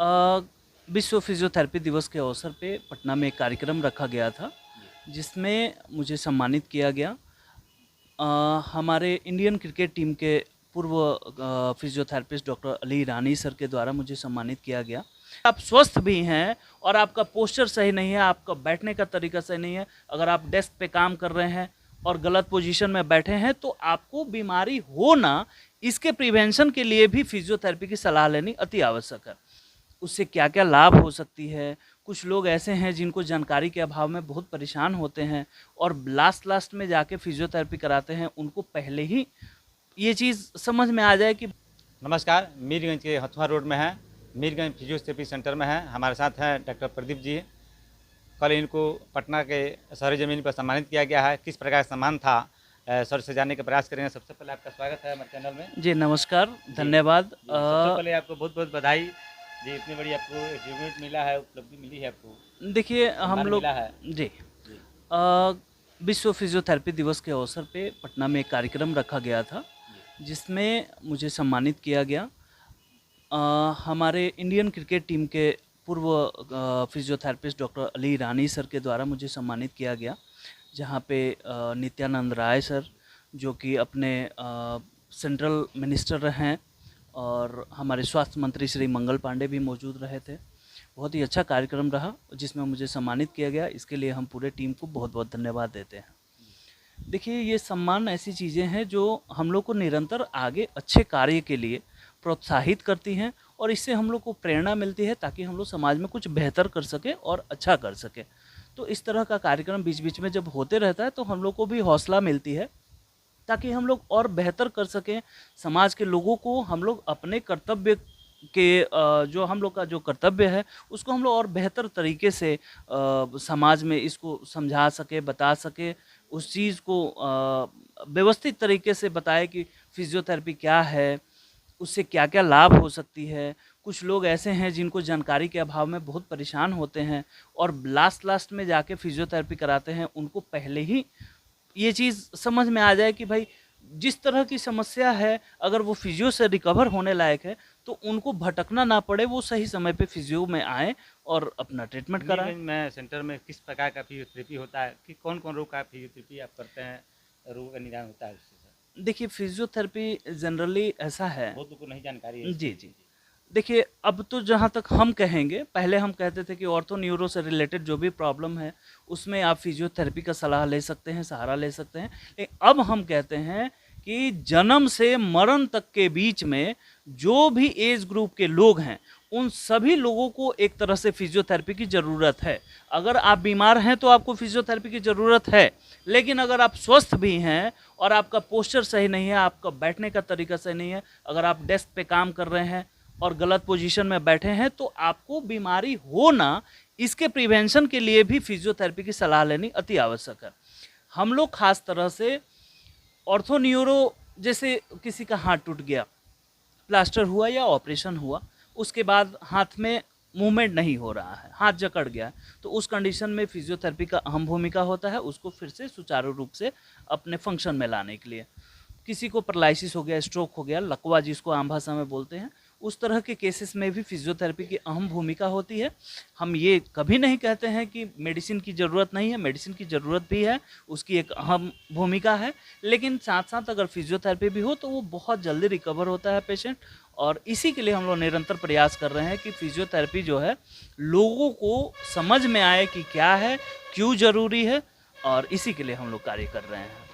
अ, विश्व फिजियोथेरेपी दिवस के अवसर पे पटना में एक कार्यक्रम रखा गया था, जिसमें मुझे सम्मानित किया गया। हमारे इंडियन क्रिकेट टीम के पूर्व फिजियोथेरेपिस्ट डॉक्टर अली ईरानी सर के द्वारा मुझे सम्मानित किया गया। आप स्वस्थ भी हैं और आपका पोस्चर सही नहीं है, आपका बैठने का तरीका सही नहीं है, अगर आप डेस्क पे काम कर रहे हैं और गलत पोजीशन में बैठे हैं तो आपको बीमारी हो ना, इसके प्रिवेंशन के लिए भी फिजियोथेरेपी की सलाह लेनी अति आवश्यक है। उससे क्या-क्या लाभ हो सकती है। कुछ लोग ऐसे हैं जिनको जानकारी के अभाव में बहुत परेशान होते हैं और लास्ट में जाके फिजियोथेरेपी कराते हैं, उनको पहले ही ये चीज़ समझ में आ जाए कि नमस्कार, मीरगंज के हथुआ रोड में है, मीरगंज फिजियोथेरेपी सेंटर में है। हमारे साथ हैं डॉक्टर प्रदीप जी। कल इनको पटना के शहरी ज़मीन पर सम्मानित किया गया है। किस प्रकार सम्मान था, सर से जानने का प्रयास करेंगे। सबसे पहले आपका स्वागत है हमारे चैनल में। जी नमस्कार, धन्यवाद। सबसे पहले आपको बहुत-बहुत बधाई जी, इतनी बड़ी आपको अचीवमेंट मिला है, उपलब्धि मिली है आपको, देखिए हम सम्मान लोग मिला है। जी जी, विश्व फिजियोथेरेपी दिवस के अवसर पे पटना में एक कार्यक्रम रखा गया था, जिसमें मुझे सम्मानित किया गया। हमारे इंडियन क्रिकेट टीम के पूर्व फिजियोथेरेपिस्ट डॉक्टर अली ईरानी सर के द्वारा मुझे सम्मानित किया गया, जहाँ पे नित्यानंद राय सर, जो कि अपने सेंट्रल मिनिस्टर हैं, और हमारे स्वास्थ्य मंत्री श्री मंगल पांडे भी मौजूद रहे थे। बहुत ही अच्छा कार्यक्रम रहा जिसमें मुझे सम्मानित किया गया, इसके लिए हम पूरे टीम को बहुत बहुत धन्यवाद देते हैं। देखिए ये सम्मान ऐसी चीज़ें हैं जो हम लोग को निरंतर आगे अच्छे कार्य के लिए प्रोत्साहित करती हैं, और इससे हम लोग को प्रेरणा मिलती है ताकि हम लोग समाज में कुछ बेहतर कर सकें और अच्छा कर सकें। तो इस तरह का कार्यक्रम बीच बीच में जब होते रहता है तो हम लोग को भी हौसला मिलती है ताकि हम लोग और बेहतर कर सकें। समाज के लोगों को हम लोग अपने कर्तव्य के जो हम लोग का जो कर्तव्य है उसको हम लोग और बेहतर तरीके से समाज में इसको समझा सके, बता सके, उस चीज़ को व्यवस्थित तरीके से बताए कि फिजियोथेरेपी क्या है, उससे क्या-क्या लाभ हो सकती है। कुछ लोग ऐसे हैं जिनको जानकारी के अभाव में बहुत परेशान होते हैं और लास्ट में जाके फिजियोथेरेपी कराते हैं, उनको पहले ही ये चीज़ समझ में आ जाए कि भाई जिस तरह की समस्या है, अगर वो फिजियो से रिकवर होने लायक है तो उनको भटकना ना पड़े, वो सही समय पे फिजियो में आएँ और अपना ट्रीटमेंट कराएँ। मीरगंज में सेंटर में किस प्रकार का फिजियोथेरेपी होता है कि कौन-कौन रोग का फिजियोथेरेपी आप करते हैं, रोगों का निदान होता है उससे सर? देखिए फिजियोथेरेपी जनरली ऐसा है। बहुत लोगों को नहीं जानकारी है जी, इसकी। जी। देखिए अब तो जहाँ तक हम कहेंगे, पहले हम कहते थे कि ऑर्थो न्यूरो से रिलेटेड जो भी प्रॉब्लम है उसमें आप फिजियोथेरेपी का सलाह ले सकते हैं, सहारा ले सकते हैं। अब हम कहते हैं कि जन्म से मरण तक के बीच में जो भी एज ग्रुप के लोग हैं, उन सभी लोगों को एक तरह से फिजियोथेरेपी की ज़रूरत है। अगर आप बीमार हैं तो आपको फिजियोथेरेपी की ज़रूरत है, लेकिन अगर आप स्वस्थ भी हैं और आपका पोस्चर सही नहीं है, आपका बैठने का तरीका सही नहीं है, अगर आप डेस्क पे काम कर रहे हैं और गलत पोजीशन में बैठे हैं तो आपको बीमारी हो ना, इसके प्रिवेंशन के लिए भी फिजियोथेरेपी की सलाह लेनी अति आवश्यक है। हम लोग खास तरह से ऑर्थो न्यूरो, जैसे किसी का हाथ टूट गया, प्लास्टर हुआ या ऑपरेशन हुआ, उसके बाद हाथ में मूवमेंट नहीं हो रहा है, हाथ जकड़ गया है, तो उस कंडीशन में फिजियोथेरेपी का अहम भूमिका होता है उसको फिर से सुचारू रूप से अपने फंक्शन में लाने के लिए। किसी को पैरालिसिस हो गया, स्ट्रोक हो गया, लकवा जिसको आम भाषा में बोलते हैं, उस तरह के केसेस में भी फिजियोथेरेपी की अहम भूमिका होती है। हम ये कभी नहीं कहते हैं कि मेडिसिन की ज़रूरत नहीं है, मेडिसिन की ज़रूरत भी है, उसकी एक अहम भूमिका है, लेकिन साथ-साथ अगर फिजियोथेरेपी भी हो तो वो बहुत जल्दी रिकवर होता है पेशेंट, और इसी के लिए हम लोग निरंतर प्रयास कर रहे हैं कि फिजियोथेरेपी जो है लोगों को समझ में आए कि क्या है, क्यों ज़रूरी है, और इसी के लिए हम लोग कार्य कर रहे हैं।